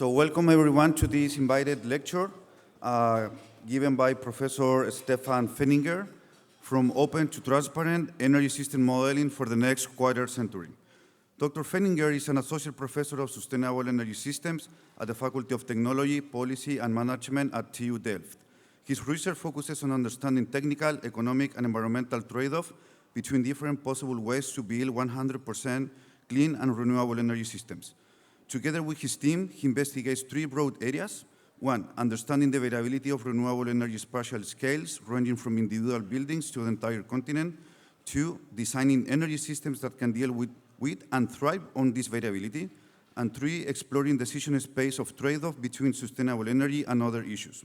So welcome everyone to this invited lecture given by Professor Stefan Pfenninger from Open to Transparent Energy System Modeling for the Next Quarter Century. Dr. Pfenninger is an Associate Professor of Sustainable Energy Systems at the Faculty of Technology, Policy and Management at TU Delft. His research focuses on understanding technical, economic and environmental trade-off between different possible ways to build 100% clean and renewable energy systems. Together with his team, he investigates three broad areas. One, understanding the variability of renewable energy spatial scales, ranging from individual buildings to the entire continent. Two, designing energy systems that can deal with and thrive on this variability. And three, exploring decision space of trade-off between sustainable energy and other issues.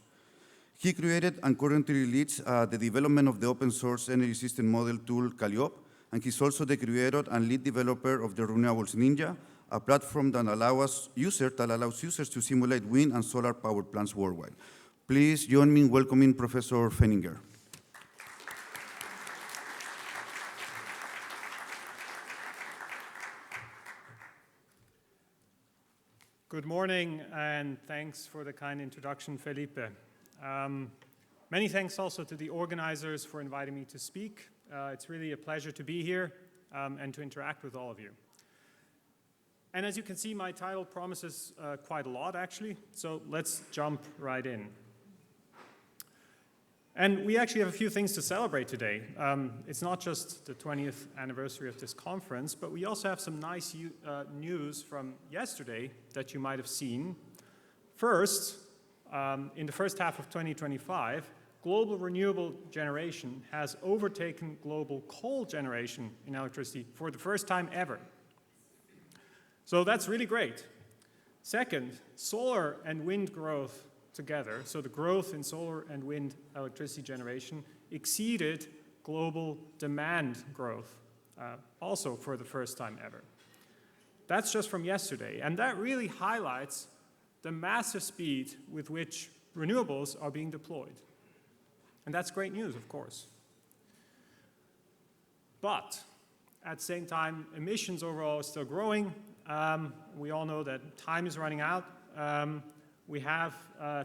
He created and currently leads the development of the open source energy system model tool Calliope, and he's also the creator and lead developer of the Renewables Ninja, a platform that allows users to simulate wind and solar power plants worldwide. Please join me in welcoming Professor Pfenninger. Good morning, and thanks for the kind introduction, Felipe. Many thanks also to the organizers for inviting me to speak. It's really a pleasure to be here and to interact with all of you. And as you can see, my title promises quite a lot, actually, so let's jump right in. And we actually have a few things to celebrate today. It's not just the 20th anniversary of this conference, but we also have some nice news from yesterday that you might have seen. First, in the first half of 2025, global renewable generation has overtaken global coal generation in electricity for the first time ever. So that's really great. Second, solar and wind growth together, so the growth in solar and wind electricity generation exceeded global demand growth, also for the first time ever. That's just from yesterday, and that really highlights the massive speed with which renewables are being deployed. And that's great news, of course. But at the same time, emissions overall are still growing. We all know that time is running out. We have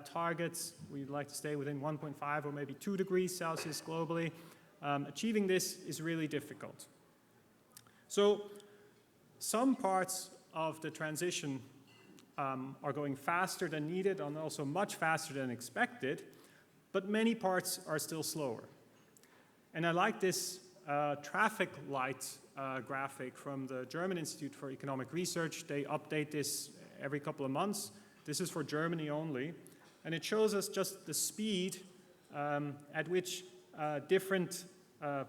targets. We'd like to stay within 1.5 or maybe 2 degrees Celsius globally. Achieving this is really difficult. So some parts of the transition are going faster than needed and also much faster than expected, but many parts are still slower. And I like this traffic light graphic from the German Institute for Economic Research. They update this every couple of months. This is for Germany only. And it shows us just the speed at which different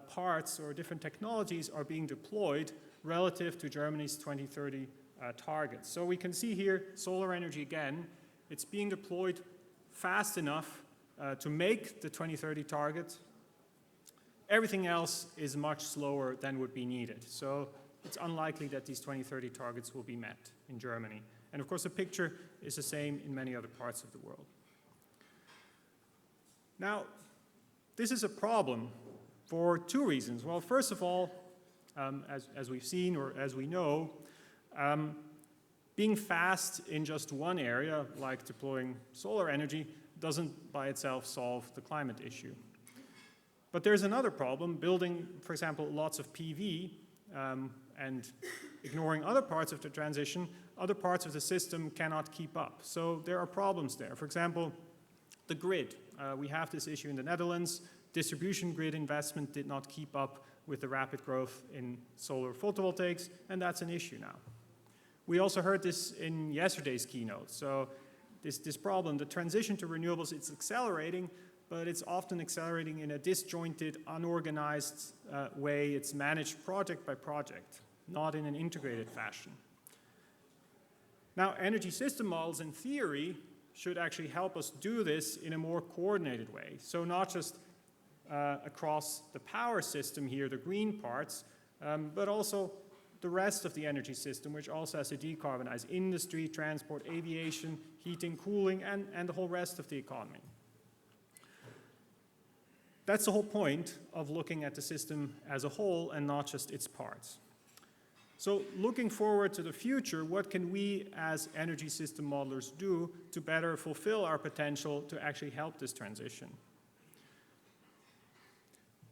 parts or different technologies are being deployed relative to Germany's 2030 targets. So we can see here solar energy again. It's being deployed fast enough to make the 2030 target. Everything else is much slower than would be needed. So it's unlikely that these 2030 targets will be met in Germany. And of course, the picture is the same in many other parts of the world. Now, this is a problem for two reasons. Well, first of all, as we've seen or as we know, being fast in just one area, like deploying solar energy, doesn't by itself solve the climate issue. But there's another problem, building, for example, lots of PV and ignoring other parts of the transition, other parts of the system cannot keep up. So there are problems there. For example, the grid. We have this issue in the Netherlands. Distribution grid investment did not keep up with the rapid growth in solar photovoltaics, and that's an issue now. We also heard this in yesterday's keynote. So this problem, the transition to renewables, it's accelerating, but it's often accelerating in a disjointed, unorganized way. It's managed project by project, not in an integrated fashion. Now, energy system models in theory should actually help us do this in a more coordinated way. So not just across the power system here, the green parts, but also the rest of the energy system, which also has to decarbonize industry, transport, aviation, heating, cooling, and the whole rest of the economy. That's the whole point of looking at the system as a whole and not just its parts. So looking forward to the future, what can we as energy system modelers do to better fulfill our potential to actually help this transition?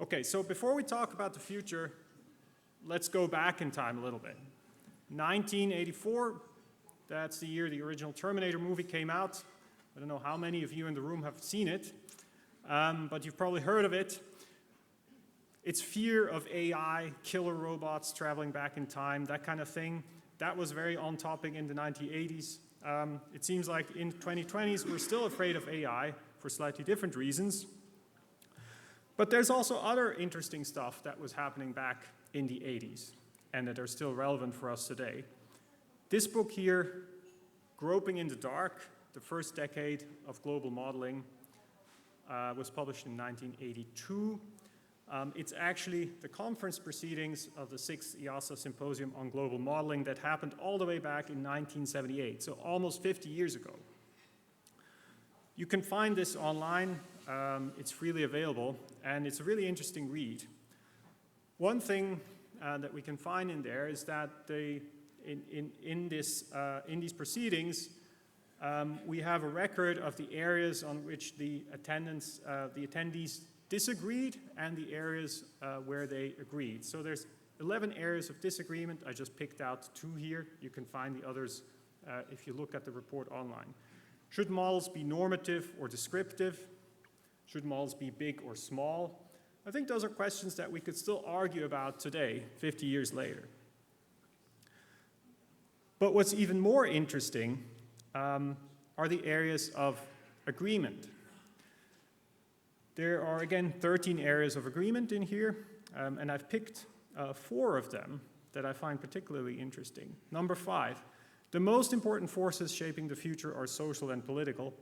Okay, so before we talk about the future, let's go back in time a little bit. 1984, that's the year the original Terminator movie came out. I don't know how many of you in the room have seen it, but you've probably heard of it. It's fear of AI, killer robots traveling back in time, that kind of thing. That was very on topic in the 1980s. It seems like in 2020s, we're still afraid of AI for slightly different reasons. But there's also other interesting stuff that was happening back in the 80s and that are still relevant for us today. This book here, Groping in the Dark, the first decade of global modeling, was published in 1982. It's actually the conference proceedings of the 6th EASA Symposium on Global Modeling that happened all the way back in 1978, so almost 50 years ago. You can find this online. It's freely available, and it's a really interesting read. One thing that we can find in there is that in these proceedings, we have a record of the areas on which the attendees disagreed and the areas where they agreed. So there's 11 areas of disagreement. I just picked out 2 here. You can find the others if you look at the report online. Should models be normative or descriptive? Should models be big or small? I think those are questions that we could still argue about today, 50 years later. But what's even more interesting are the areas of agreement. There are, again, 13 areas of agreement in here, and I've picked 4 of them that I find particularly interesting. Number 5, the most important forces shaping the future are social and political,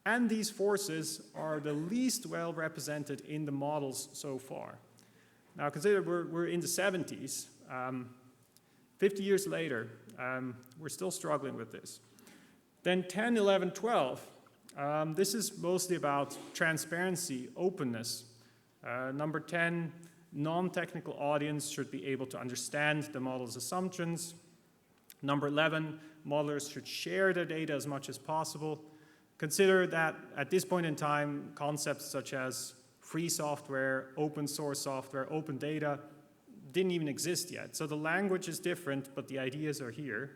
and these forces are the least well represented in the models so far. Now consider we're in the 70s, 50 years later, we're still struggling with this. Then 10, 11, 12, this is mostly about transparency, openness. Number 10, non-technical audience should be able to understand the model's assumptions. Number 11, modelers should share their data as much as possible. Consider that at this point in time, concepts such as free software, open source software, open data didn't even exist yet. So the language is different, but the ideas are here.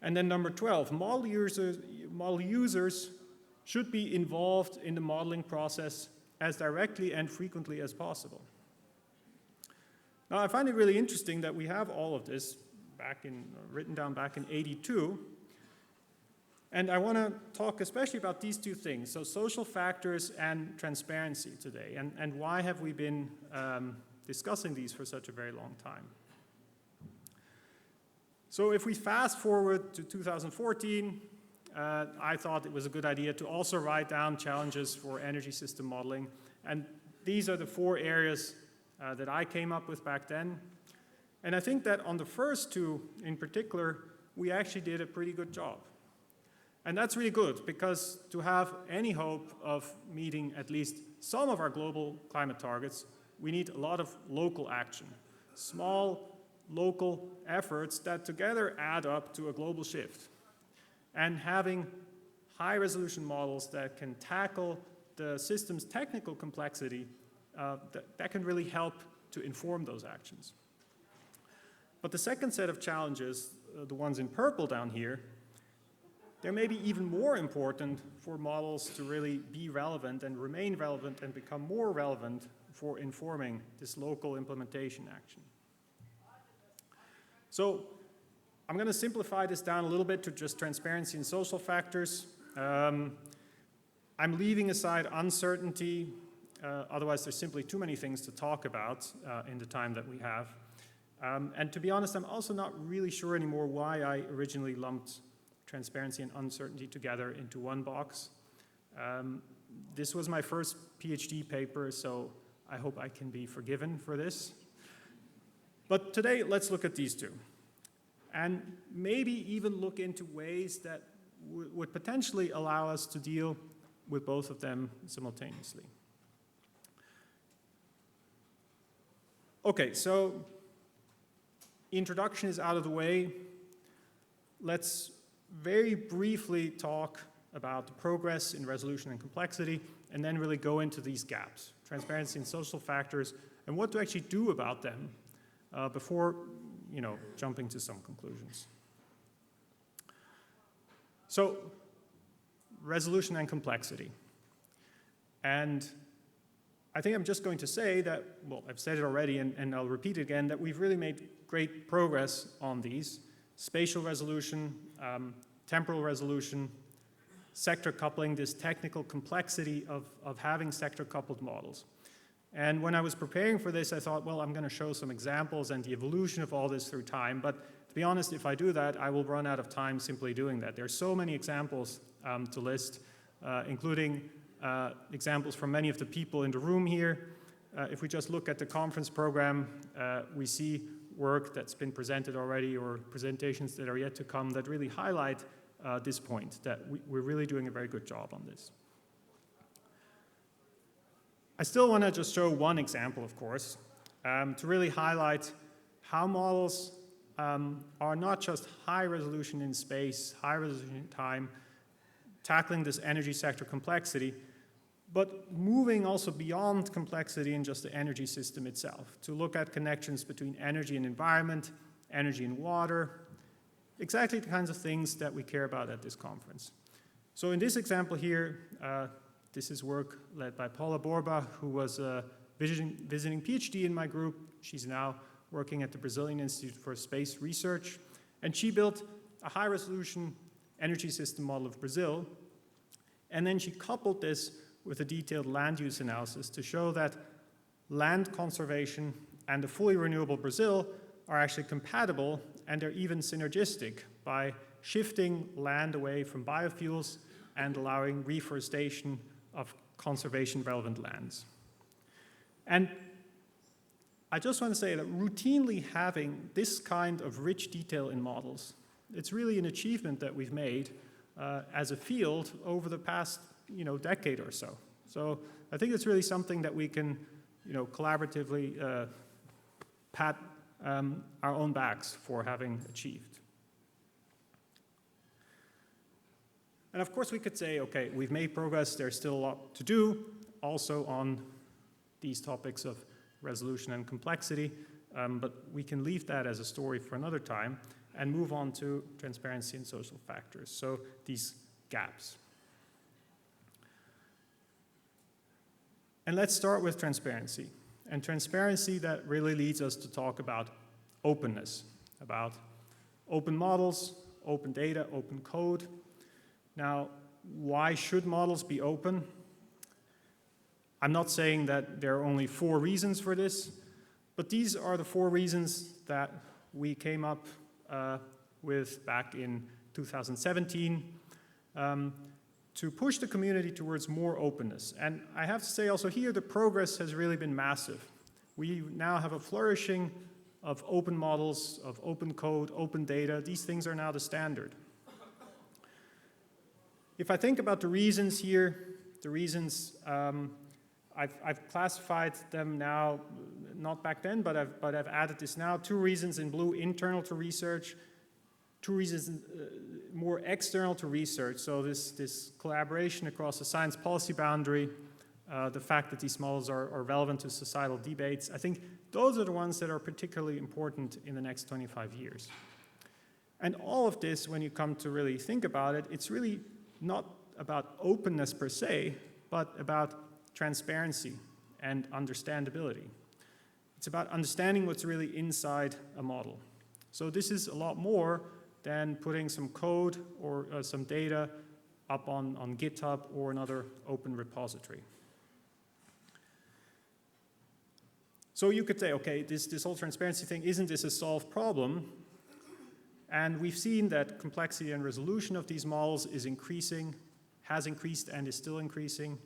And then number 12, model users should be involved in the modeling process as directly and frequently as possible. Now, I find it really interesting that we have all of this written down back in 82. And I want to talk especially about these 2 things, so social factors and transparency today. And why have we been discussing these for such a very long time? So if we fast forward to 2014, I thought it was a good idea to also write down challenges for energy system modeling. And these are the 4 areas that I came up with back then. And I think that on the first 2 in particular, we actually did a pretty good job. And that's really good, because to have any hope of meeting at least some of our global climate targets, we need a lot of local action. Small local efforts that together add up to a global shift. And having high-resolution models that can tackle the system's technical complexity, that can really help to inform those actions. But the second set of challenges, the ones in purple down here, they're maybe even more important for models to really be relevant and remain relevant and become more relevant for informing this local implementation action. So I'm going to simplify this down a little bit to just transparency and social factors. I'm leaving aside uncertainty, otherwise there's simply too many things to talk about in the time that we have. And to be honest, I'm also not really sure anymore why I originally lumped transparency and uncertainty together into one box. This was my first PhD paper, so I hope I can be forgiven for this. But today, let's look at these 2. And maybe even look into ways that would potentially allow us to deal with both of them simultaneously. Okay, so introduction is out of the way, let's very briefly talk about the progress in resolution and complexity, and then really go into these gaps, transparency and social factors, and what to actually do about them before jumping to some conclusions. So, resolution and complexity. And I think I'm just going to say that, well, I've said it already and I'll repeat it again, that we've really made great progress on these. Spatial resolution, temporal resolution, sector coupling, this technical complexity of having sector-coupled models. And when I was preparing for this, I thought, well, I'm going to show some examples and the evolution of all this through time. But to be honest, if I do that, I will run out of time simply doing that. There are so many examples to list, including examples from many of the people in the room here. If we just look at the conference program, we see work that's been presented already or presentations that are yet to come that really highlight this point, that we're really doing a very good job on this. I still want to just show one example, of course, to really highlight how models are not just high resolution in space, high resolution in time, tackling this energy sector complexity, but moving also beyond complexity in just the energy system itself, to look at connections between energy and environment, energy and water, exactly the kinds of things that we care about at this conference. So in this example here, this is work led by Paula Borba, who was a visiting PhD in my group. She's now working at the Brazilian Institute for Space Research, and she built a high-resolution energy system model of Brazil, and then she coupled this with a detailed land use analysis to show that land conservation and a fully renewable Brazil are actually compatible, and they're even synergistic by shifting land away from biofuels and allowing reforestation of conservation-relevant lands. And I just want to say that routinely having this kind of rich detail in models, it's really an achievement that we've made as a field over the past decade or so. So I think it's really something that we can collaboratively pat our own backs for having achieved. And of course we could say, okay, we've made progress, there's still a lot to do, also on these topics of resolution and complexity, but we can leave that as a story for another time and move on to transparency and social factors, so these gaps. And let's start with transparency. And transparency, that really leads us to talk about openness, about open models, open data, open code. Now, why should models be open? I'm not saying that there are only 4 reasons for this, but these are the 4 reasons that we came up with back in 2017 to push the community towards more openness. And I have to say also here, the progress has really been massive. We now have a flourishing of open models, of open code, open data. These things are now the standard. If I think about the reasons here, the reasons, I've classified them now, not back then, but I've added this now. 2 reasons in blue, internal to research. 2 reasons more external to research. So this collaboration across the science policy boundary, the fact that these models are relevant to societal debates. I think those are the ones that are particularly important in the next 25 years. And all of this, when you come to really think about it, it's really not about openness per se, but about transparency and understandability. It's about understanding what's really inside a model. So this is a lot more than putting some code or some data up on GitHub or another open repository. So you could say, okay, this whole transparency thing, isn't this a solved problem? And we've seen that complexity and resolution of these models is increasing, has increased and is still increasing.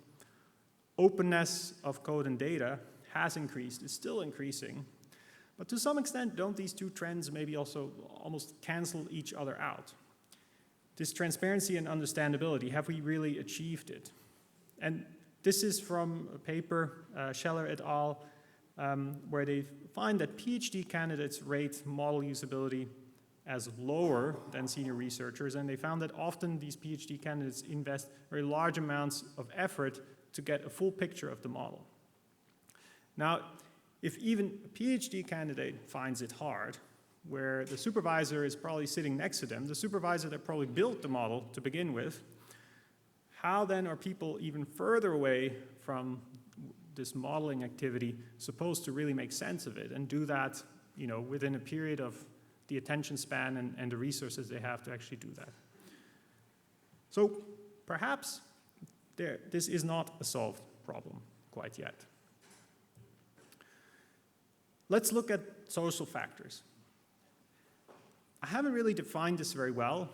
Openness of code and data has increased, is still increasing. But to some extent, don't these 2 trends maybe also almost cancel each other out? This transparency and understandability, have we really achieved it? And this is from a paper, Scheller et al., where they find that PhD candidates rate model usability as lower than senior researchers, and they found that often these PhD candidates invest very large amounts of effort to get a full picture of the model. Now, if even a PhD candidate finds it hard, where the supervisor is probably sitting next to them, the supervisor that probably built the model to begin with, how then are people even further away from this modeling activity supposed to really make sense of it and do that, within a period of the attention span and the resources they have to actually do that? So perhaps this is not a solved problem quite yet. Let's look at social factors. I haven't really defined this very well.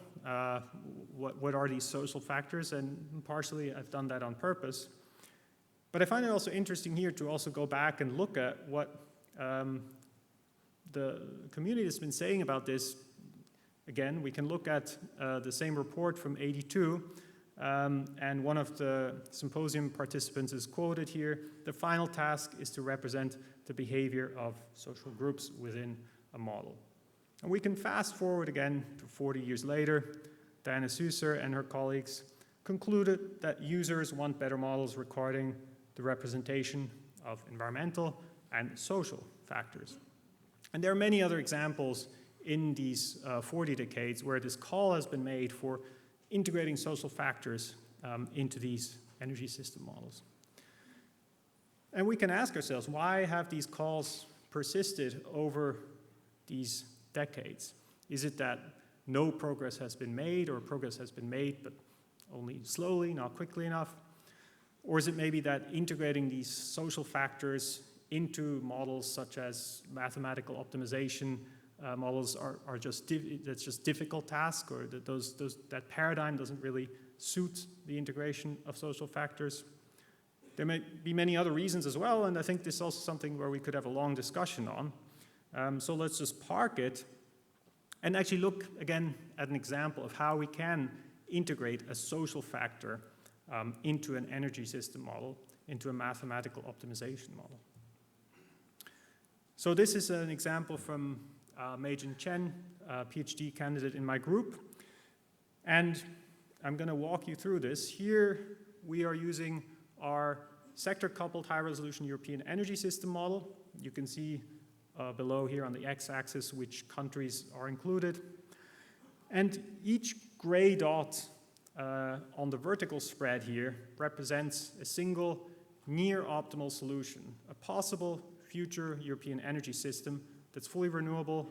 What are these social factors? And partially I've done that on purpose. But I find it also interesting here to also go back and look at what the community has been saying about this. Again, we can look at the same report from '82, and one of the symposium participants is quoted here: "The final task is to represent the behavior of social groups within a model." And we can fast forward again to 40 years later. Diana Süsser and her colleagues concluded that users want better models recording the representation of environmental and social factors. And there are many other examples in these 40 decades where this call has been made for integrating social factors into these energy system models. And we can ask ourselves, why have these calls persisted over these decades? Is it that no progress has been made, or progress has been made but only slowly, not quickly enough? Or is it maybe that integrating these social factors into models such as mathematical optimization models are just that's just difficult task, or that that paradigm doesn't really suit the integration of social factors? There may be many other reasons as well, and I think this is also something where we could have a long discussion on. So let's just park it and actually look again at an example of how we can integrate a social factor into an energy system model, into a mathematical optimization model. So this is an example from Meijin Chen, a PhD candidate in my group. And I'm going to walk you through this. Here we are using our sector-coupled high-resolution European energy system model. You can see below here on the x-axis which countries are included. And each gray dot on the vertical spread here represents a single near-optimal solution, a possible future European energy system that's fully renewable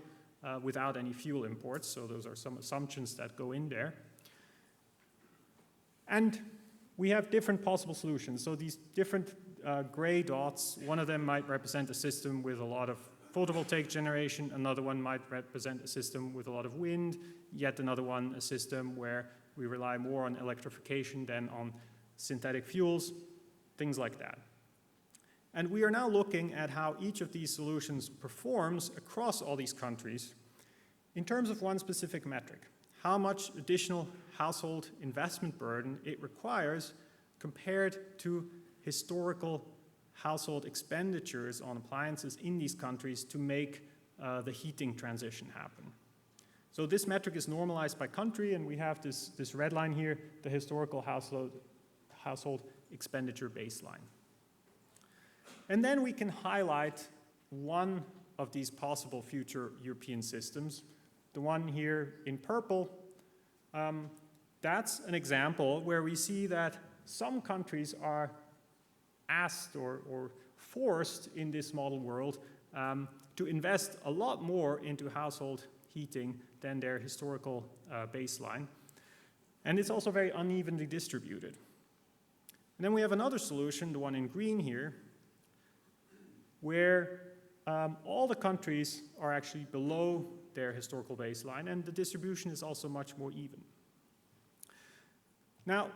without any fuel imports. So those are some assumptions that go in there. And we have different possible solutions. So these different gray dots, one of them might represent a system with a lot of photovoltaic generation, another one might represent a system with a lot of wind, yet another one a system where we rely more on electrification than on synthetic fuels, things like that. And we are now looking at how each of these solutions performs across all these countries in terms of one specific metric: how much additional household investment burden it requires compared to historical household expenditures on appliances in these countries to make the heating transition happen. So this metric is normalized by country, and we have this red line here, the historical household expenditure baseline. And then we can highlight one of these possible future European systems. The one here in purple, that's an example where we see that some countries are asked or forced in this model world to invest a lot more into household heating than their historical baseline. And it's also very unevenly distributed. And then we have another solution, the one in green here, where all the countries are actually below their historical baseline, and the distribution is also much more even. Now,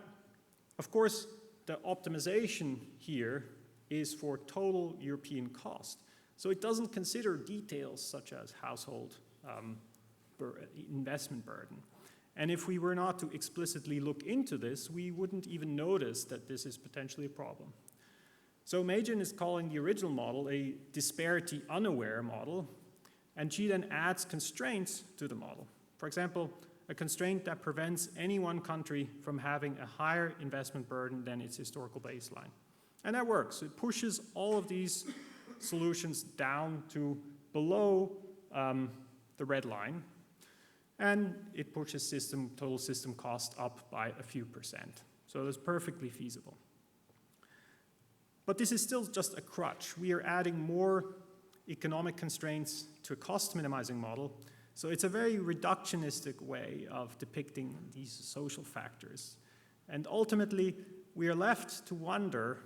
of course, the optimization here is for total European cost. So it doesn't consider details such as household investment burden. And if we were not to explicitly look into this, we wouldn't even notice that this is potentially a problem. So Majin is calling the original model a disparity unaware model, and she then adds constraints to the model. For example, a constraint that prevents any one country from having a higher investment burden than its historical baseline. And that works. It pushes all of these solutions down to below the red line, and it pushes total system cost up by a few percent. So it's perfectly feasible. But this is still just a crutch. We are adding more economic constraints to a cost minimizing model. So it's a very reductionistic way of depicting these social factors. And ultimately, we are left to wonder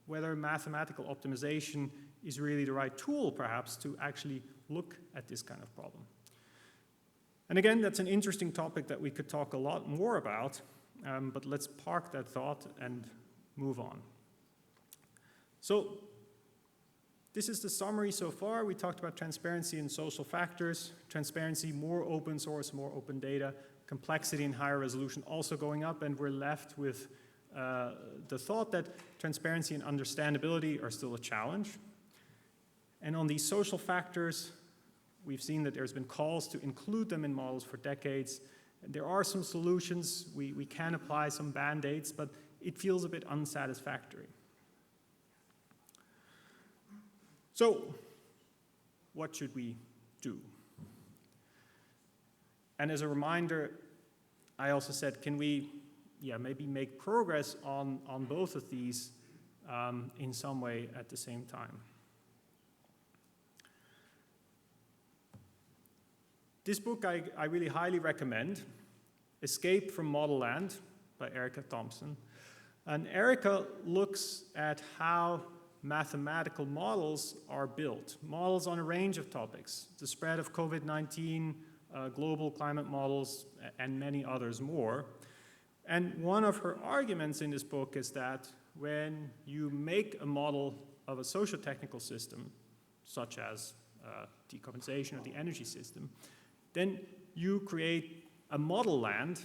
whether mathematical optimization is really the right tool, perhaps, to actually look at this kind of problem. And again, that's an interesting topic that we could talk a lot more about, but let's park that thought and move on. So this is the summary so far. We talked about transparency and social factors, transparency, more open source, more open data, complexity and higher resolution also going up, and we're left with the thought that transparency and understandability are still a challenge. And on these social factors, we've seen that there's been calls to include them in models for decades. And there are some solutions. We can apply some band-aids, but it feels a bit unsatisfactory. So, what should we do? And as a reminder, I also said, can we maybe make progress on both of these in some way at the same time? This book I really highly recommend, Escape from Model Land by Erica Thompson. And Erica looks at how mathematical models are built, models on a range of topics, the spread of COVID-19, global climate models, and many others more. And one of her arguments in this book is that when you make a model of a socio-technical system, such as decarbonization or the energy system, then you create a model land,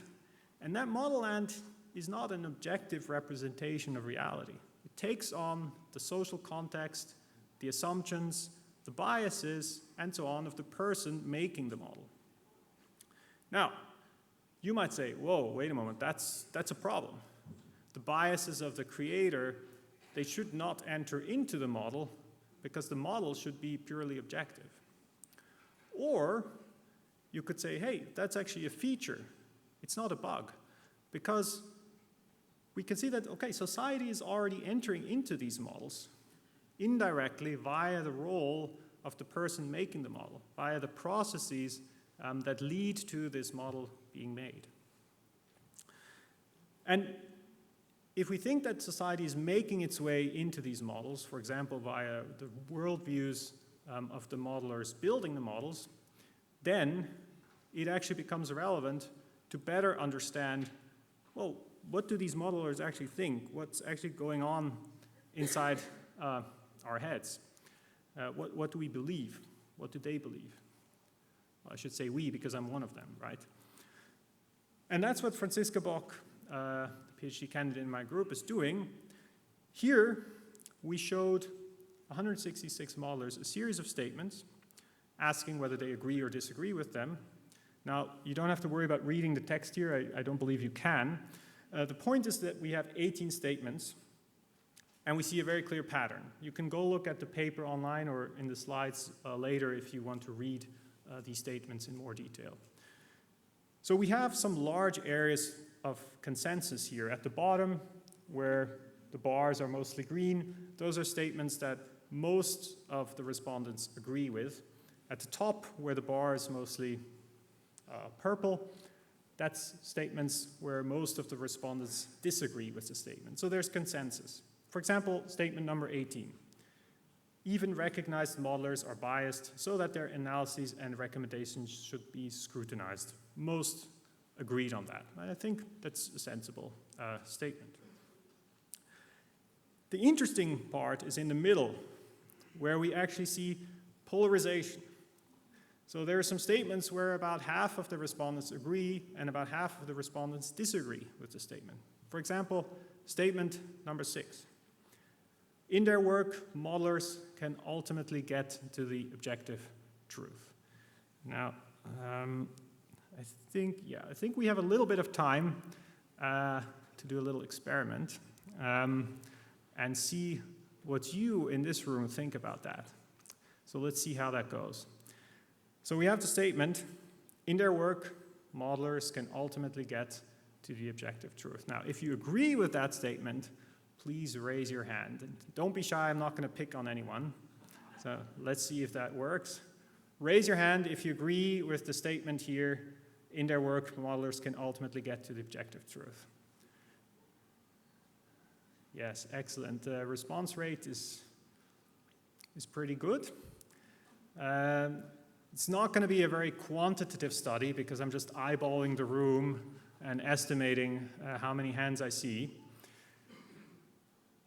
and that model land is not an objective representation of reality. It takes on the social context, the assumptions, the biases, and so on of the person making the model. Now, you might say, whoa, wait a moment, that's a problem. The biases of the creator, they should not enter into the model because the model should be purely objective. Or you could say, hey, that's actually a feature. It's not a bug. Because we can see that, okay, society is already entering into these models indirectly via the role of the person making the model, via the processes that lead to this model being made. And if we think that society is making its way into these models, for example, via the worldviews of the modelers building the models, then it actually becomes relevant to better understand, well, what do these modelers actually think? What's actually going on inside our heads? What do we believe? What do they believe? Well, I should say we, because I'm one of them, right? And that's what Franziska Bock, the PhD candidate in my group, is doing. Here, we showed 166 modelers a series of statements, asking whether they agree or disagree with them. Now, you don't have to worry about reading the text here. I don't believe you can. The point is that we have 18 statements, and we see a very clear pattern. You can go look at the paper online or in the slides later if you want to read these statements in more detail. So we have some large areas of consensus here. At the bottom, where the bars are mostly green, those are statements that most of the respondents agree with. At the top, where the bar is mostly purple, that's statements where most of the respondents disagree with the statement. So there's consensus. For example, statement number 18. Even recognized modelers are biased so that their analyses and recommendations should be scrutinized. Most agreed on that. I think that's a sensible statement. The interesting part is in the middle, where we actually see polarization. So there are some statements where about half of the respondents agree and about half of the respondents disagree with the statement. For example, statement number 6. In their work, modelers can ultimately get to the objective truth. Now, I think we have a little bit of time to do a little experiment and see what you in this room think about that. So let's see how that goes. So we have the statement, in their work, modelers can ultimately get to the objective truth. Now, if you agree with that statement, please raise your hand. And don't be shy, I'm not going to pick on anyone. So let's see if that works. Raise your hand if you agree with the statement here, in their work, modelers can ultimately get to the objective truth. Yes, excellent. The response rate is pretty good. It's not going to be a very quantitative study because I'm just eyeballing the room and estimating how many hands I see.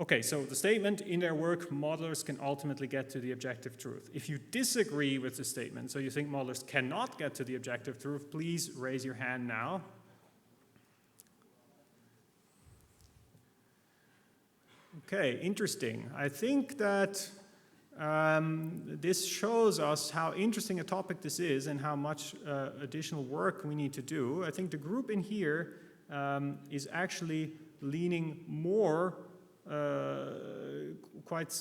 Okay, so the statement, in their work, modelers can ultimately get to the objective truth. If you disagree with the statement, so you think modelers cannot get to the objective truth, please raise your hand now. Okay, interesting. I think that this shows us how interesting a topic this is and how much additional work we need to do. I think the group in here is actually leaning more quite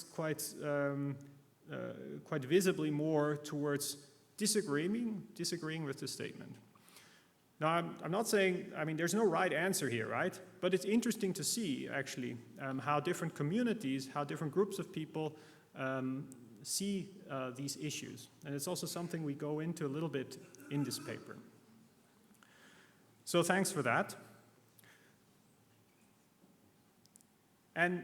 visibly more towards disagreeing with the statement. Now, I'm not saying, I mean, there's no right answer here, right? But it's interesting to see, actually, how different communities, how different groups of people see these issues. And it's also something we go into a little bit in this paper. So thanks for that. And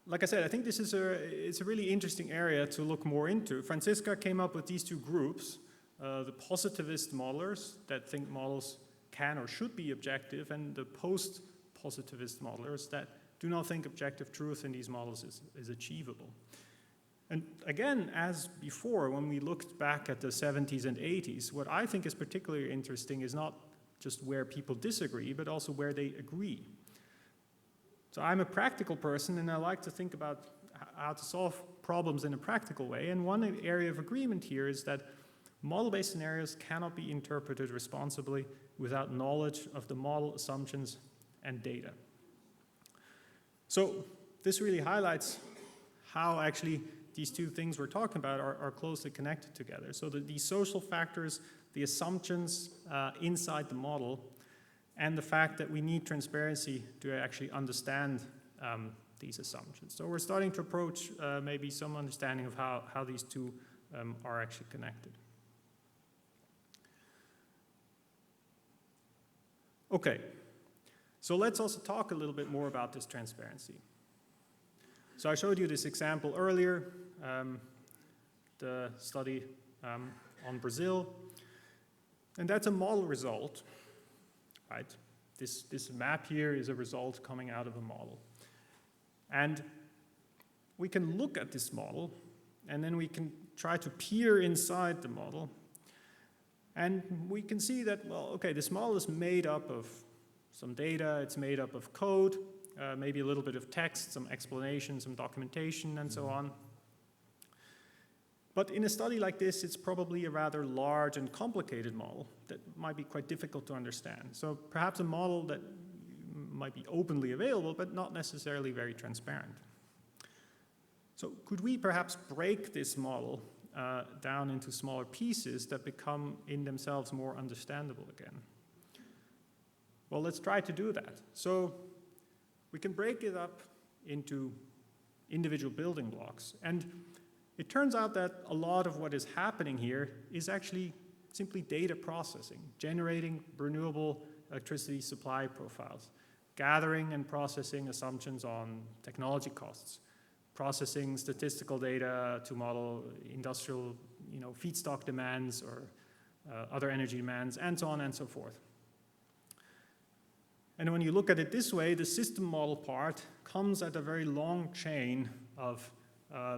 like I said, I think this is it's a really interesting area to look more into. Franziska came up with these two groups, the positivist modelers that think models can or should be objective, and the post-positivist modelers that do not think objective truth in these models is achievable. And again, as before, when we looked back at the 70s and 80s, what I think is particularly interesting is not just where people disagree, but also where they agree. So I'm a practical person, and I like to think about how to solve problems in a practical way. And one area of agreement here is that model-based scenarios cannot be interpreted responsibly without knowledge of the model assumptions and data. So this really highlights how actually these two things we're talking about are closely connected together. So these social factors, the assumptions inside the model, and the fact that we need transparency to actually understand these assumptions. So we're starting to approach maybe some understanding of how these two are actually connected. Okay, so let's also talk a little bit more about this transparency. So I showed you this example earlier, the study on Brazil, and that's a model result. Right? This map here is a result coming out of a model. And we can look at this model, and then we can try to peer inside the model. And we can see that, well, okay, this model is made up of some data, it's made up of code, maybe a little bit of text, some explanation, some documentation, and so on. But in a study like this, it's probably a rather large and complicated model that might be quite difficult to understand. So perhaps a model that might be openly available, but not necessarily very transparent. So could we perhaps break this model down into smaller pieces that become in themselves more understandable again? Well, let's try to do that. So we can break it up into individual building blocks. And it turns out that a lot of what is happening here is actually simply data processing, generating renewable electricity supply profiles, gathering and processing assumptions on technology costs, processing statistical data to model industrial feedstock demands or other energy demands, and so on and so forth. And when you look at it this way, the system model part comes at a very long chain of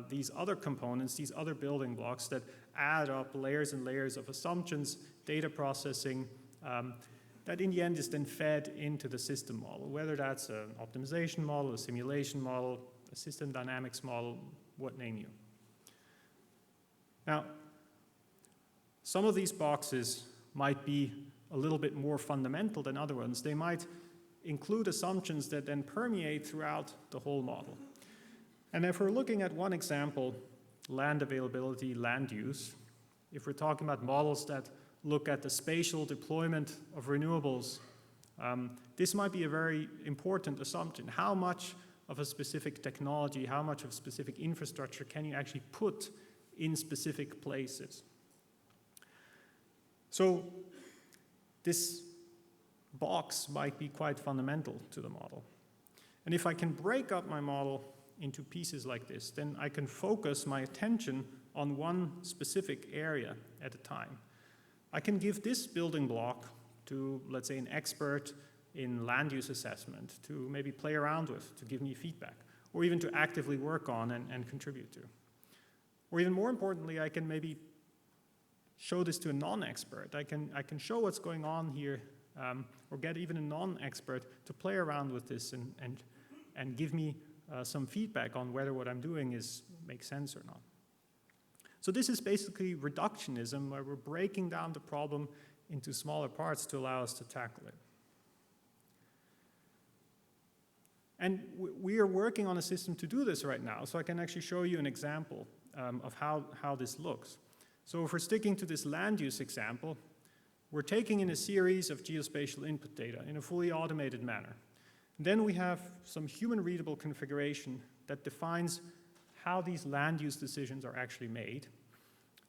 these other components, these other building blocks that add up layers and layers of assumptions, data processing, that in the end is then fed into the system model, whether that's an optimization model, a simulation model, a system dynamics model, what name you. Now, some of these boxes might be a little bit more fundamental than other ones. They might include assumptions that then permeate throughout the whole model. And if we're looking at one example, land availability, land use, if we're talking about models that look at the spatial deployment of renewables, this might be a very important assumption. How much of a specific technology, how much of specific infrastructure can you actually put in specific places? So this box might be quite fundamental to the model. And if I can break up my model into pieces like this, then I can focus my attention on one specific area at a time. I can give this building block to, let's say, an expert in land use assessment to maybe play around with, to give me feedback, or even to actively work on and contribute to. Or even more importantly, I can maybe show this to a non-expert. I can show what's going on here, or get even a non-expert to play around with this and give me some feedback on whether what I'm doing makes sense or not. So this is basically reductionism, where we're breaking down the problem into smaller parts to allow us to tackle it. And we are working on a system to do this right now, so I can actually show you an example of how this looks. So if we're sticking to this land use example, we're taking in a series of geospatial input data in a fully automated manner. Then we have some human-readable configuration that defines how these land use decisions are actually made.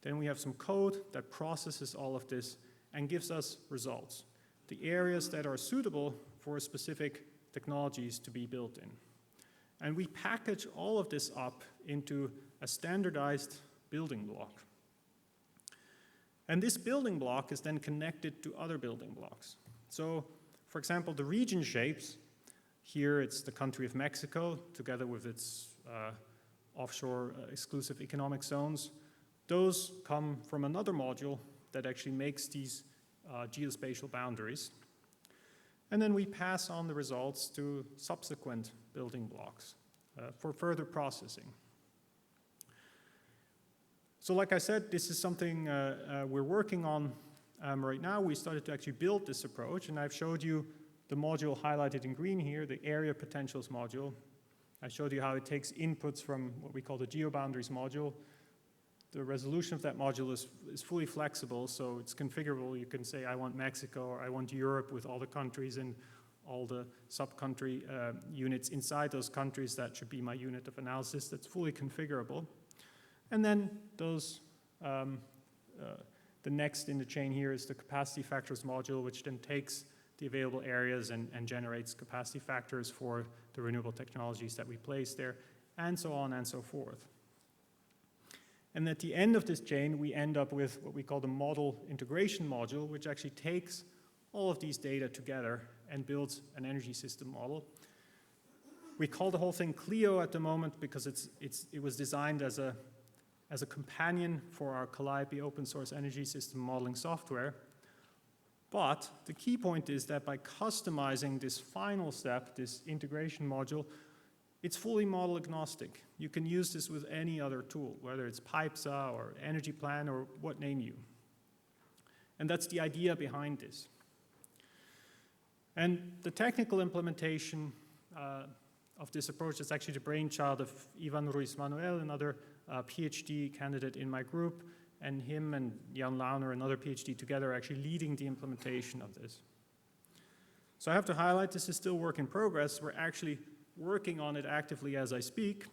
Then we have some code that processes all of this and gives us results, the areas that are suitable for specific technologies to be built in. And we package all of this up into a standardized building block. And this building block is then connected to other building blocks. So, for example, the region shapes, here it's the country of Mexico, together with its offshore exclusive economic zones. Those come from another module that actually makes these geospatial boundaries. And then we pass on the results to subsequent building blocks for further processing. So like I said, this is something we're working on right now. We started to actually build this approach, and I've showed you the module highlighted in green here, the area potentials module. I showed you how it takes inputs from what we call the geoboundaries module. The resolution of that module is fully flexible, so it's configurable. You can say, I want Mexico, or I want Europe with all the countries and all the sub-country units inside those countries. That should be my unit of analysis. That's fully configurable. And then those, the next in the chain here is the capacity factors module, which then takes the available areas and generates capacity factors for the renewable technologies that we place there, and so on and so forth. And at the end of this chain, we end up with what we call the model integration module, which actually takes all of these data together and builds an energy system model. We call the whole thing Clio at the moment because it was designed as a companion for our Calliope open source energy system modeling software. But the key point is that by customizing this final step, this integration module, it's fully model agnostic. You can use this with any other tool, whether it's PIPESA or Energy Plan or what name you. And that's the idea behind this. And the technical implementation of this approach is actually the brainchild of Ivan Ruiz Manuel, another PhD candidate in my group, and him and Jan Launer, another PhD together, are actually leading the implementation of this. So I have to highlight, this is still work in progress. We're actually working on it actively as I speak.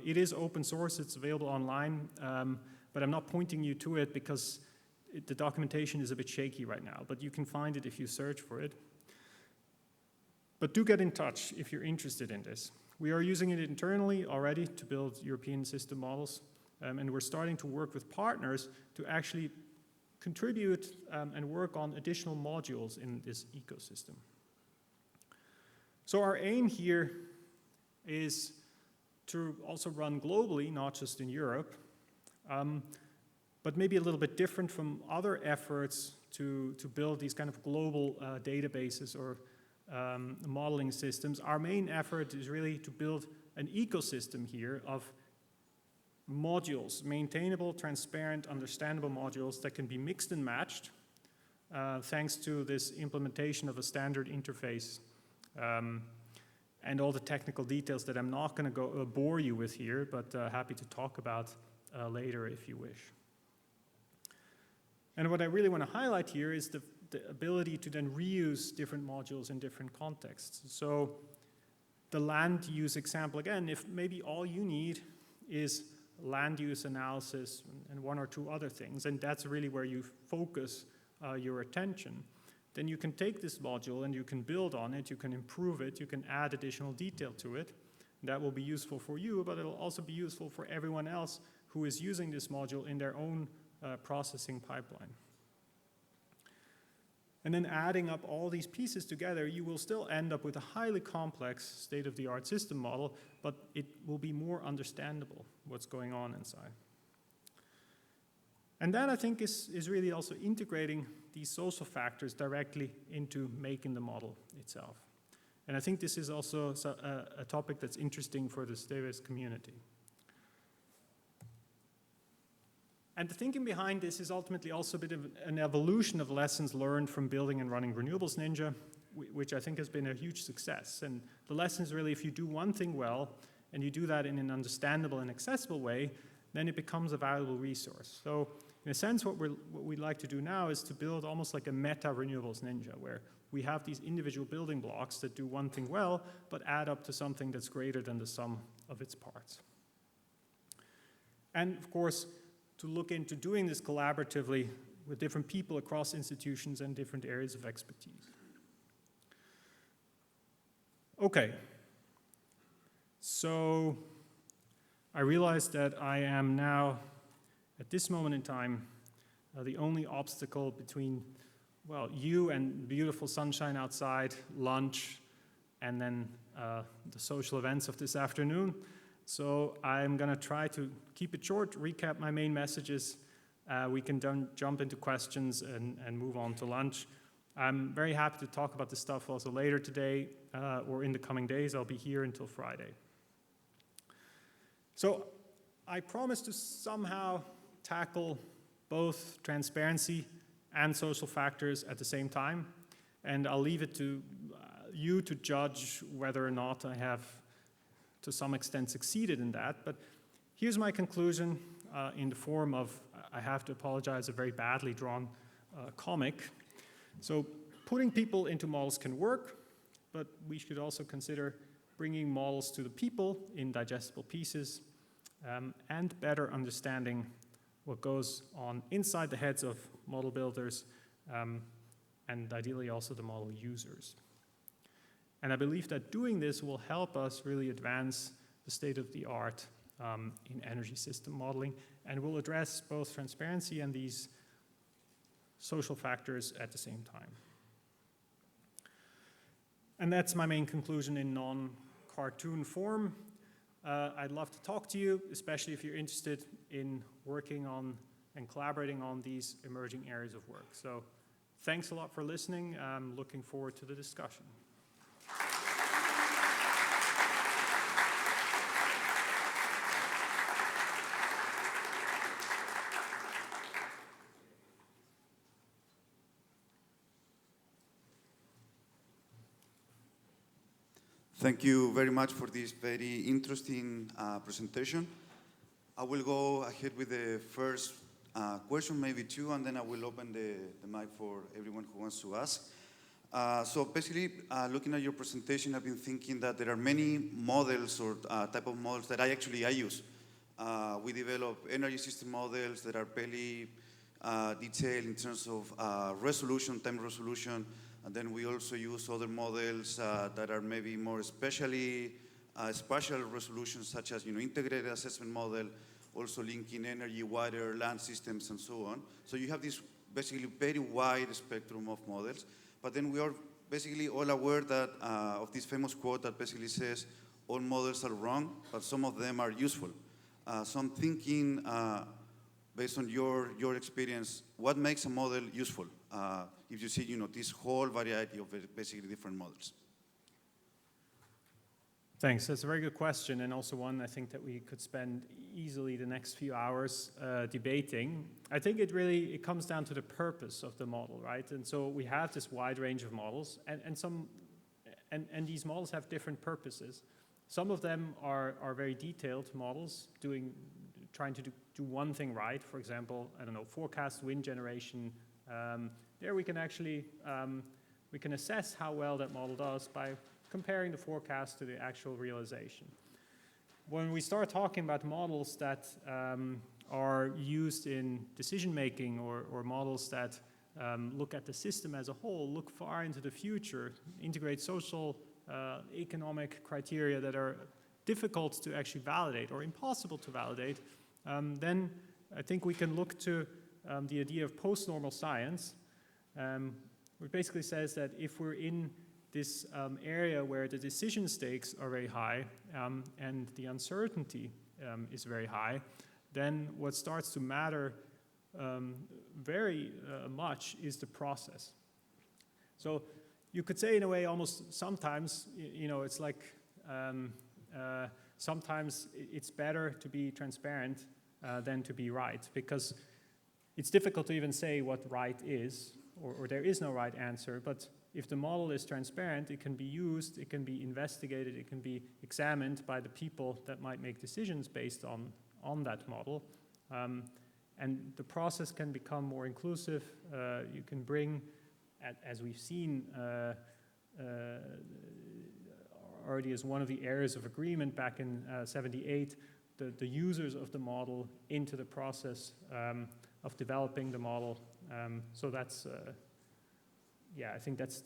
It is open source, it's available online, but I'm not pointing you to it because the documentation is a bit shaky right now, but you can find it if you search for it. But do get in touch if you're interested in this. We are using it internally already to build European system models, and we're starting to work with partners to actually contribute and work on additional modules in this ecosystem. So our aim here is to also run globally, not just in Europe, but maybe a little bit different from other efforts to build these kind of global databases or modeling systems. Our main effort is really to build an ecosystem here of modules, maintainable, transparent, understandable modules that can be mixed and matched thanks to this implementation of a standard interface and all the technical details that I'm not going to bore you with here, but happy to talk about later if you wish. And what I really want to highlight here is the ability to then reuse different modules in different contexts. So the land use example, again, if maybe all you need is land use analysis and one or two other things, and that's really where you focus your attention, then you can take this module and you can build on it, you can improve it, you can add additional detail to it. That will be useful for you, but it'll also be useful for everyone else who is using this module in their own processing pipeline. And then adding up all these pieces together, you will still end up with a highly complex state-of-the-art system model, but it will be more understandable what's going on inside. And that, I think, is really also integrating these social factors directly into making the model itself. And I think this is also a topic that's interesting for the SDEWES community. And the thinking behind this is ultimately also a bit of an evolution of lessons learned from building and running Renewables Ninja, which I think has been a huge success. And the lesson is really, if you do one thing well, and you do that in an understandable and accessible way, then it becomes a valuable resource. So in a sense, what we'd like to do now is to build almost like a meta Renewables Ninja, where we have these individual building blocks that do one thing well, but add up to something that's greater than the sum of its parts. And of course, to look into doing this collaboratively with different people across institutions and different areas of expertise. Okay, so I realize that I am now, at this moment in time, the only obstacle between, well, you and beautiful sunshine outside, lunch, and then the social events of this afternoon. So I'm going to try to keep it short, recap my main messages. We can then jump into questions and move on to lunch. I'm very happy to talk about this stuff also later today or in the coming days. I'll be here until Friday. So I promise to somehow tackle both transparency and social factors at the same time. And I'll leave it to you to judge whether or not I have to some extent succeeded in that. But here's my conclusion in the form of, I have to apologize, a very badly drawn comic. So putting people into models can work, but we should also consider bringing models to the people in digestible pieces and better understanding what goes on inside the heads of model builders and ideally also the model users. And I believe that doing this will help us really advance the state of the art in energy system modeling, and will address both transparency and these social factors at the same time. And that's my main conclusion in non-cartoon form. I'd love to talk to you, especially if you're interested in working on and collaborating on these emerging areas of work. So thanks a lot for listening. I'm looking forward to the discussion. Thank you very much for this very interesting presentation. I will go ahead with the first question, maybe two, and then I will open the mic for everyone who wants to ask. So basically, looking at your presentation, I've been thinking that there are many models or type of models that I use. We develop energy system models that are fairly detailed in terms of resolution, time resolution, and then we also use other models that are maybe more spatial resolutions, such as integrated assessment model, also linking energy, water, land systems, and so on. So you have this basically very wide spectrum of models. But then we are basically all aware that of this famous quote that basically says, all models are wrong, but some of them are useful. So I'm thinking, based on your experience, what makes a model useful? If you see, this whole variety of basically different models. Thanks. That's a very good question, and also one I think that we could spend easily the next few hours debating. I think it comes down to the purpose of the model, right? And so we have this wide range of models, and these models have different purposes. Some of them are very detailed models, trying to do one thing right. For example, I don't know, forecast wind generation. There we can actually we can assess how well that model does by comparing the forecast to the actual realization. When we start talking about models that are used in decision-making or models that look at the system as a whole, look far into the future, integrate social, economic criteria that are difficult to actually validate or impossible to validate, then I think we can look to the idea of post-normal science, which basically says that if we're in this area where the decision stakes are very high and the uncertainty is very high, then what starts to matter very much is the process. So you could say in a way almost sometimes, it's like sometimes it's better to be transparent than to be right, because it's difficult to even say what right is, or there is no right answer, but if the model is transparent, it can be used, it can be investigated, it can be examined by the people that might make decisions based on that model. And the process can become more inclusive. You can bring, as we've seen already as one of the areas of agreement back in '78, the users of the model into the process of developing the model. So that's, I think that's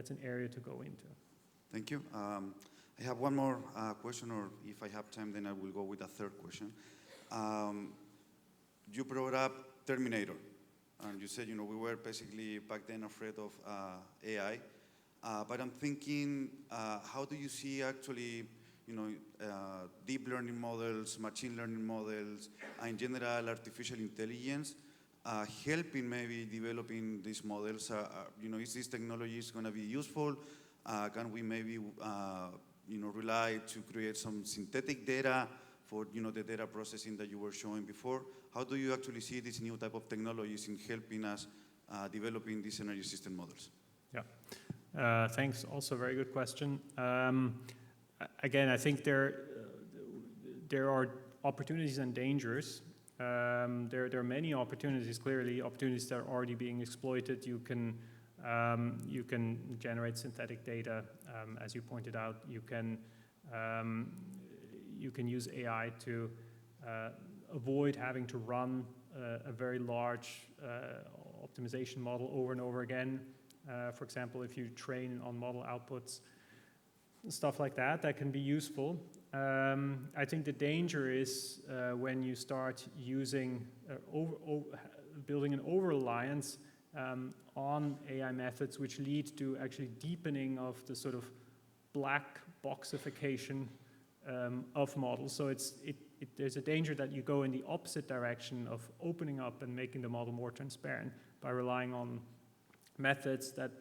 an area to go into. Thank you. I have one more question, or if I have time, then I will go with a third question. You brought up Terminator, and you said, we were basically back then afraid of AI. But I'm thinking, how do you see actually, deep learning models, machine learning models, and in general artificial intelligence helping maybe developing these models? Is this technology going to be useful? Can we maybe rely to create some synthetic data for the data processing that you were showing before? How do you actually see these new type of technologies in helping us developing these energy system models? Yeah, thanks. Also, very good question. Again, I think there are opportunities and dangers. There are many opportunities, clearly, opportunities that are already being exploited. You can generate synthetic data, as you pointed out. You can use AI to avoid having to run a very large optimization model over and over again. For example, if you train on model outputs, stuff like that, that can be useful. I think the danger is when you start using, building an over-reliance on AI methods, which lead to actually deepening of the sort of black boxification of models. So there's a danger that you go in the opposite direction of opening up and making the model more transparent by relying on methods that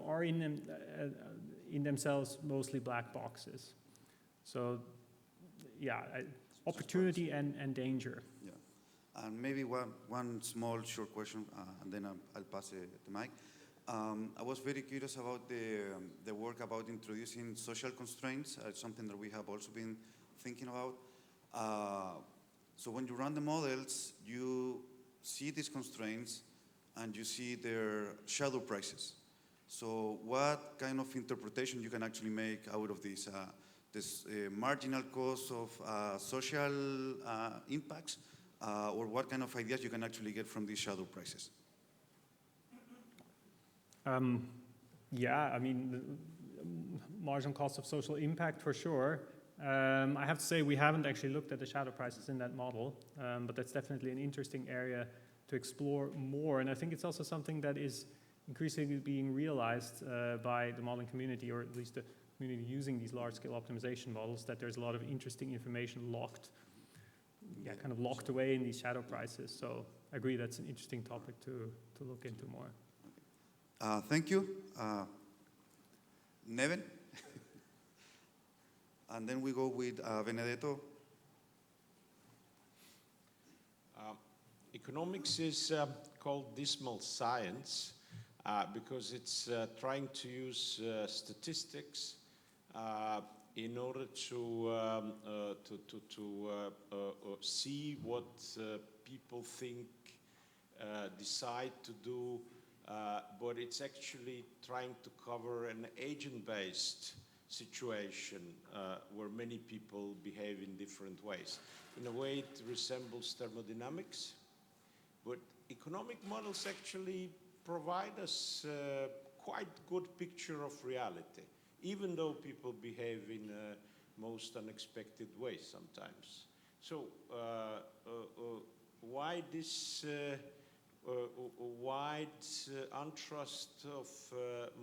are in themselves mostly black boxes. So yeah, opportunity and danger. Yeah, and maybe one small short question, and then I'll pass the mic. I was very curious about the work about introducing social constraints. It's something that we have also been thinking about. So when you run the models, you see these constraints and you see their shadow prices. So what kind of interpretation you can actually make out of this marginal cost of social impacts, or what kind of ideas you can actually get from these shadow prices? Yeah, I mean, the marginal cost of social impact for sure. I have to say we haven't actually looked at the shadow prices in that model, but that's definitely an interesting area to explore more. And I think it's also something that is increasingly being realized by the modeling community, or at least the community using these large-scale optimization models, that there's a lot of interesting information locked away in these shadow prices. So I agree that's an interesting topic to look into more. Thank you. Neven? And then we go with Benedetto. Economics is called dismal science because it's trying to use statistics in order to see what people think, decide to do, but it's actually trying to cover an agent-based situation where many people behave in different ways. In a way, it resembles thermodynamics, but economic models actually provide us quite good picture of reality, even though people behave in most unexpected ways sometimes. So why this wide untrust of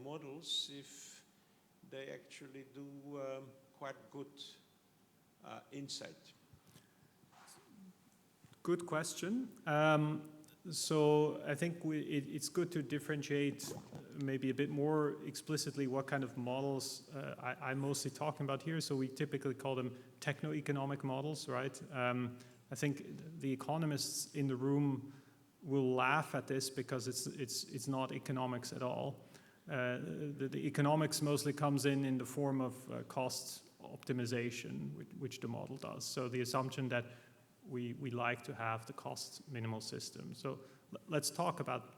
models if they actually do quite good insight? Good question. So I think it's good to differentiate maybe a bit more explicitly what kind of models I'm mostly talking about here. So we typically call them techno-economic models, right? I think the economists in the room will laugh at this because it's not economics at all. The economics mostly comes in the form of cost optimization, which the model does. So the assumption that we like to have the cost minimal system. So let's talk about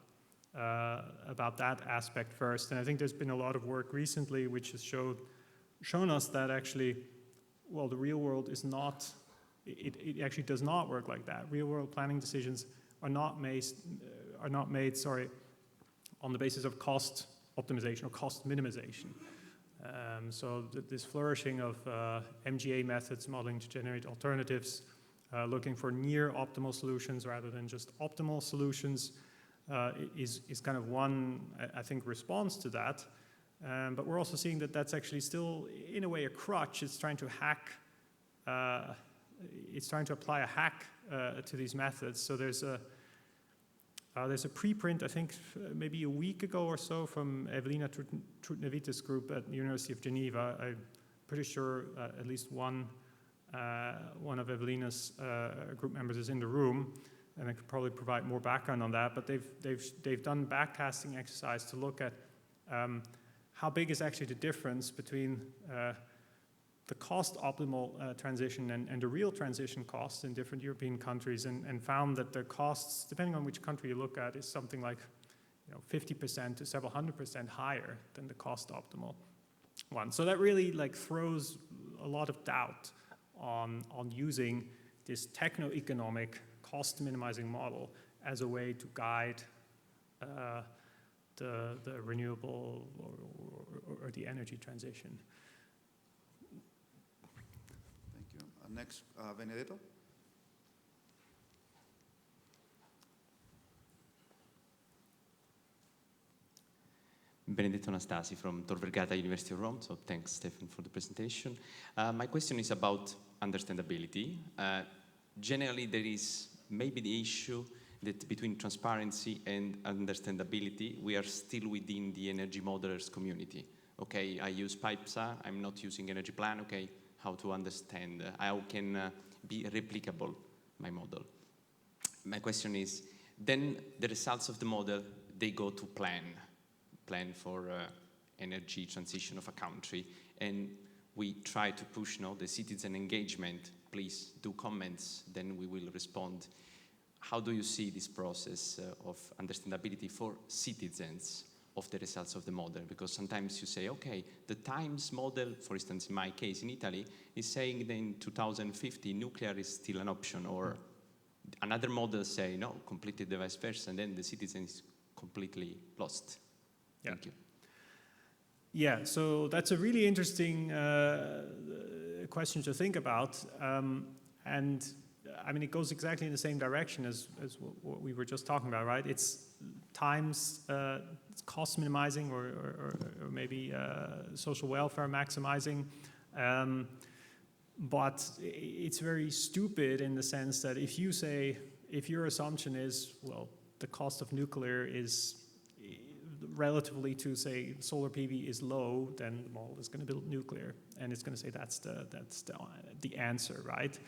that aspect first. And I think there's been a lot of work recently which has shown us that actually, well, the real world is not, it actually does not work like that. Real world planning decisions are not made on the basis of cost optimization or cost minimization. So this flourishing of MGA methods, modeling to generate alternatives, looking for near optimal solutions rather than just optimal solutions is kind of one, I think, response to that. But we're also seeing that that's actually still, in a way, a crutch. It's trying to hack, it's trying to apply a hack to these methods. So there's a preprint, I think, maybe a week ago or so from Evelina Trutnevitis' group at the University of Geneva. I'm pretty sure at least one of Evelina's group members is in the room, and I could probably provide more background on that. But they've done backcasting exercise to look at how big is actually the difference between the cost optimal transition and the real transition costs in different European countries, and found that the costs, depending on which country you look at, is something like 50% to several 100% higher than the cost optimal one. So that really throws a lot of doubt on using this techno-economic cost minimizing model as a way to guide the renewable or the energy transition. Thank you. Next, Benedetto. Benedetto Anastasi from Tor Vergata University of Rome. So thanks, Stefan, for the presentation. My question is about understandability. Generally, there is maybe the issue that between transparency and understandability, we are still within the energy modelers community. Okay, I use PIPSA, I'm not using energy plan. Okay, how to understand, how can be replicable my model? My question is, then the results of the model, they go to plan for energy transition of a country, and we try to push the citizen engagement. Please do comments, then we will respond. How do you see this process of understandability for citizens of the results of the model? Because sometimes you say, okay, the Times model, for instance, in my case in Italy, is saying that in 2050 nuclear is still an option, or another model say, no, completely the vice versa, and then the citizen is completely lost. Yeah. Thank you. Yeah, so that's a really interesting question to think about. And I mean, it goes exactly in the same direction as what we were just talking about, right? It's times cost minimizing or maybe social welfare maximizing. But it's very stupid in the sense that if your assumption is, well, the cost of nuclear is relatively to, say, solar PV is low, then the model is going to build nuclear. and it's going to say that's the answer, right?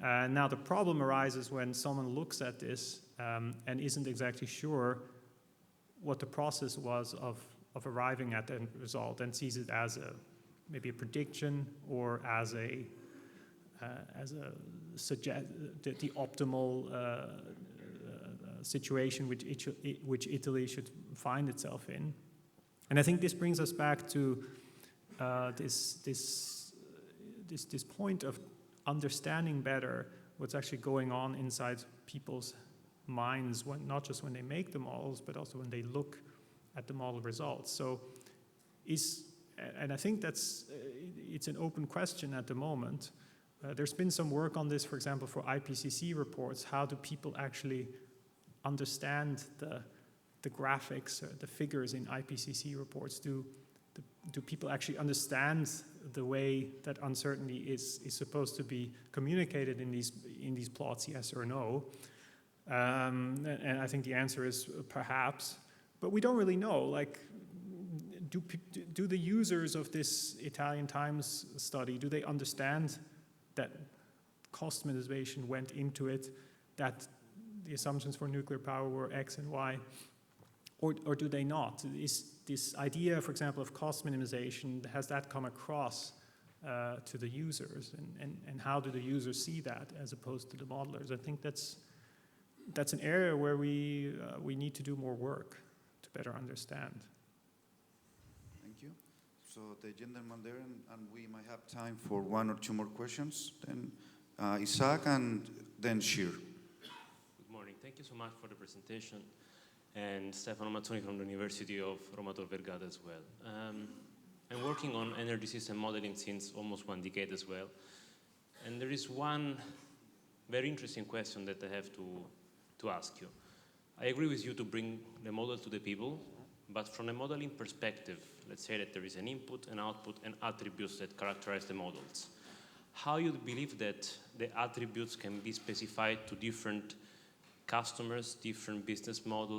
Now the problem arises when someone looks at this and isn't exactly sure what the process was of arriving at the end result, and sees it as maybe a prediction or as the optimal situation which Italy should find itself in. And I think this brings us back to this point of understanding better what's actually going on inside people's minds, not just when they make the models, but also when they look at the model results. So and I think it's an open question at the moment. There's been some work on this, for example, for IPCC reports. How do people actually understand the graphics, the figures in IPCC reports? Do people actually understand the way that uncertainty is supposed to be communicated in these plots, yes or no? And I think the answer is perhaps, but we don't really know. Like, do the users of this Italian Times study, do they understand that cost minimization went into it, that the assumptions for nuclear power were X and Y, or do they not? Is this idea, for example, of cost minimization, has that come across to the users, and how do the users see that as opposed to the modelers? I think that's an area where we need to do more work to better understand. Thank you. So the gentleman there, and we might have time for one or two more questions. Then Isaac, and then Shir. Good morning. Thank you so much for the presentation. And Stefano Mazzoni from the University of Roma Tor Vergata as well. I'm working on energy system modeling since almost 1 decade as well. And there is one very interesting question that I have to ask you. I agree with you to bring the model to the people, but from a modeling perspective, let's say that there is an input, an output, and attributes that characterize the models. How you believe that the attributes can be specified to different customers, different business model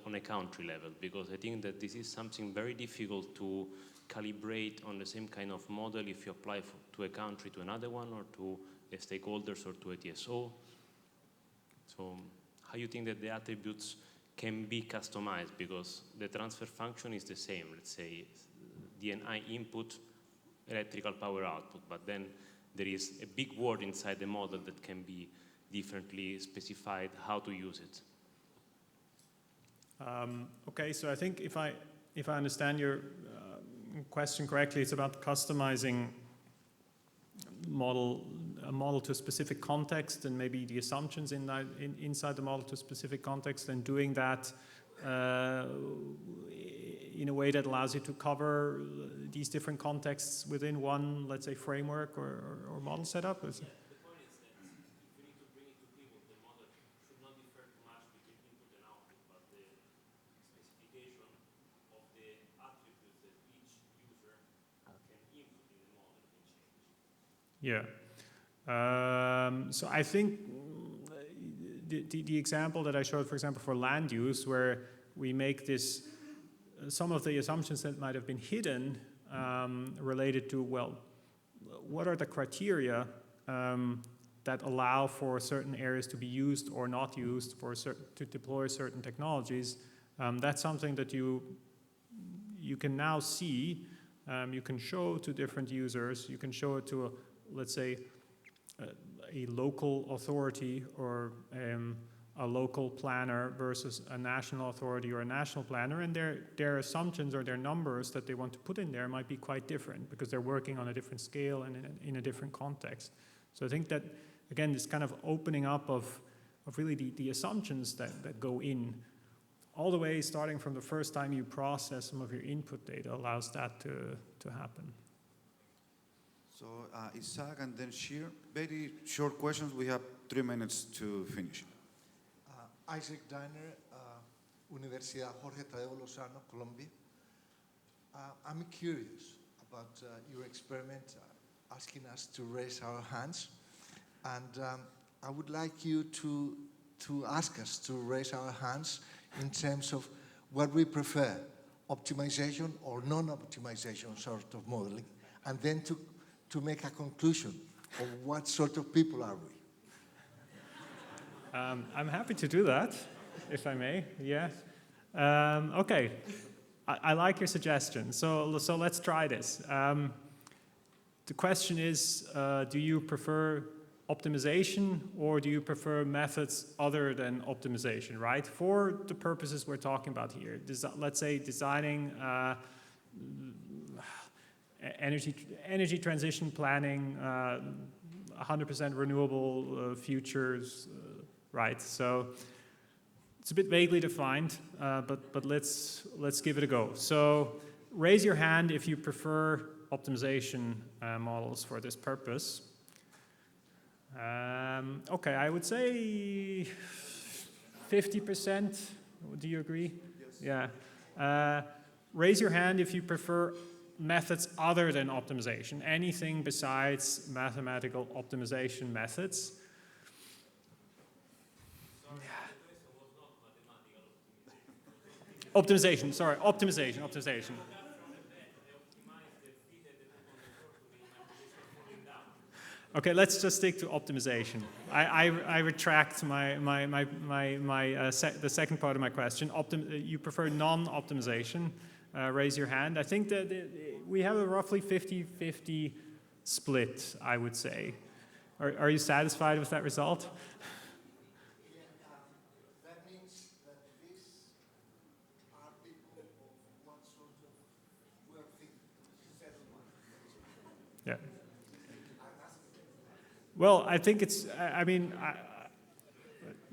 on a country level? Because I think that this is something very difficult to calibrate on the same kind of model if you apply to a country, to another one, or to a stakeholders, or to a TSO. So how you think that the attributes can be customized? Because the transfer function is the same, let's say DNI input, electrical power output, but then there is a big word inside the model that can be differently specified how to use it. Okay, so I think if I understand your question correctly, it's about customizing a model to a specific context, and maybe the assumptions inside the model to a specific context, and doing that in a way that allows you to cover these different contexts within one, let's say, framework or model setup. Yeah, the point is that if you need to bring it to people, the model should not differ too much between input and output, but the specification of the attributes that each user can input in the model can change. Yeah. So I think the example that I showed, for example, for land use, where we make this, some of the assumptions that might have been hidden related to, well, what are the criteria that allow for certain areas to be used or not used to deploy certain technologies? That's something that you can now see. You can show to different users. You can show it to, let's say, a local authority or a local planner versus a national authority or a national planner, and their assumptions or their numbers that they want to put in there might be quite different because they're working on a different scale and in a different context. So I think that, again, this kind of opening up of really the assumptions that go in, all the way starting from the first time you process some of your input data, allows that to happen. So Isaac, and then Shir. Very short questions. We have 3 minutes to finish. Isaac Diner, Universidad Jorge Tadeo Lozano, Colombia. I'm curious about your experiment asking us to raise our hands. And I would like you to ask us to raise our hands in terms of what we prefer, optimization or non-optimization sort of modeling, and then to make a conclusion of what sort of people are we? I'm happy to do that, if I may. Yeah. Okay. I like your suggestion. So let's try this. The question is, do you prefer optimization or do you prefer methods other than optimization, right? For the purposes we're talking about here, let's say designing energy transition planning, 100% renewable futures, right? So it's a bit vaguely defined, but let's give it a go. So raise your hand if you prefer optimization models for this purpose. Okay, I would say 50%. Do you agree? Yes. Yeah. Raise your hand if you prefer methods other than optimization, anything besides mathematical optimization methods. Optimization, sorry, optimization. Okay, let's just stick to optimization. I retract the second part of my question. You prefer non-optimization? Raise your hand. I think that we have a roughly 50-50 split, I would say. Are you satisfied with that result? That means that these are people of what sort of wealthy settlement? Yeah. Well, I think it's,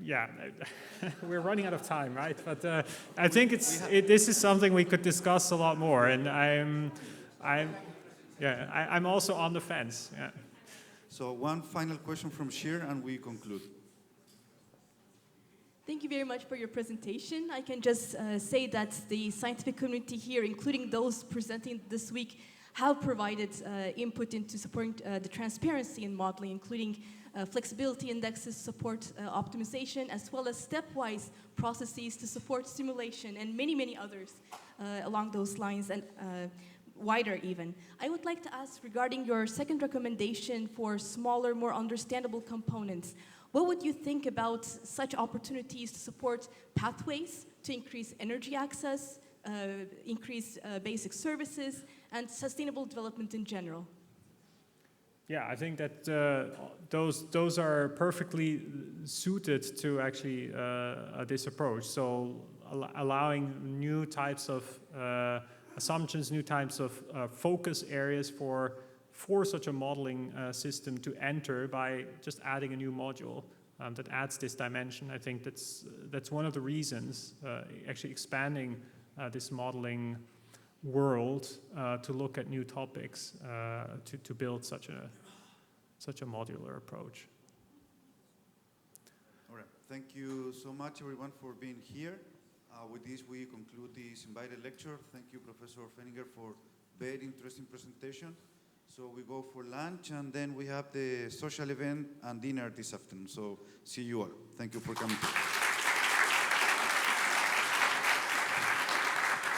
yeah, we're running out of time, right? But I think this is something we could discuss a lot more, and I'm also on the fence. Yeah. So one final question from Shir, and we conclude. Thank you very much for your presentation. I can just say that the scientific community here, including those presenting this week, have provided input into supporting the transparency in modeling, including flexibility indexes to support optimization, as well as stepwise processes to support simulation, and many, many others along those lines, and wider even. I would like to ask regarding your second recommendation for smaller, more understandable components. What would you think about such opportunities to support pathways to increase energy access, increase basic services, and sustainable development in general? Yeah, I think that those are perfectly suited to actually this approach. So allowing new types of assumptions, new types of focus areas for such a modeling system to enter by just adding a new module that adds this dimension. I think that's one of the reasons actually expanding this modeling world to look at new topics to build such a modular approach. All right. Thank you so much, everyone, for being here. With this, we conclude this invited lecture. Thank you, Professor Pfenninger, for very interesting presentation. So we go for lunch, and then we have the social event and dinner this afternoon. So see you all. Thank you for coming.